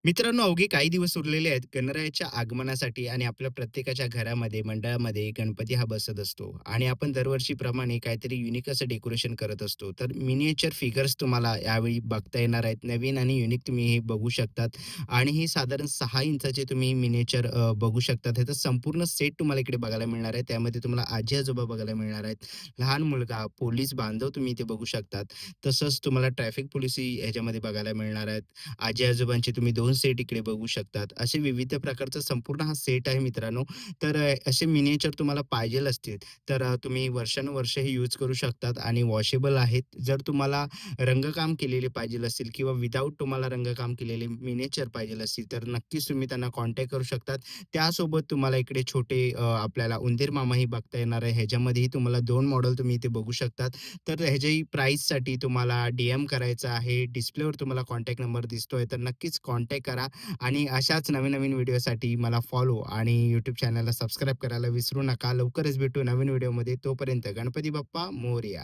मित्रांनो, अवघे काही दिवस उरलेले आहेत गणरायाच्या आगमनासाठी आणि आपल्या प्रत्येकाच्या घरामध्ये, मंडळामध्ये गणपती हा बसत असतो आणि आपण दरवर्षीप्रमाणे काहीतरी युनिक असं डेकोरेशन करत असतो. तर मिनिएचर फिगर्स तुम्हाला यावेळी बघता येणार आहेत. नवीन आणि युनिक तुम्ही हे बघू शकतात आणि हे साधारण 6 इंचाचे तुम्ही मिनिएचर बघू शकतात. ह्याचा संपूर्ण सेट तुम्हाला इकडे बघायला मिळणार आहे. त्यामध्ये तुम्हाला आजी-आजोबा बघायला मिळणार आहेत. लहान मुलगा, पोलीस बांधव तुम्ही इथे बघू शकतात. तसंच तुम्हाला ट्रॅफिक पोलिसही ह्याच्यामध्ये बघायला मिळणार आहेत. आजी-आजोबांचे तुम्ही 2 सेट इकडे बघू शकतात. असे विविध प्रकारचा संपूर्ण हा सेट आहे मित्रांनो. तर असे मिनिएचर तुम्हाला पाहिजेल असतील, तर तुम्ही वर्षानुवर्ष हे यूज करू शकतात आणि वॉशेबल आहेत. जर तुम्हाला रंगकाम केलेले पाहिजेल असतील किंवा विथआऊट तुम्हाला रंगकाम केलेले मिनिएचर पाहिजेल असतील, तर नक्कीच तुम्ही त्यांना कॉन्टॅक्ट करू शकतात. त्यासोबत तुम्हाला इकडे छोटे आपल्याला उंदीर मामाही बघता येणार आहे. ह्याच्यामध्येही तुम्हाला 2 मॉडेल तुम्ही इथे बघू शकतात. तर ह्याच्याही प्राईससाठी तुम्हाला डी-एम करायचं आहे. डिस्प्लेवर तुम्हाला कॉन्टॅक्ट नंबर दिसतोय, तर नक्कीच कॉन्टॅक्ट करा आणि अशाच नवीन-नवीन व्हिडिओसाठी मला फॉलो आणि YouTube चॅनलला सबस्क्राईब करायला विसरू नका. लवकरच भेटू नवीन व्हिडिओमध्ये. तोपर्यंत गणपती बाप्पा मोरया.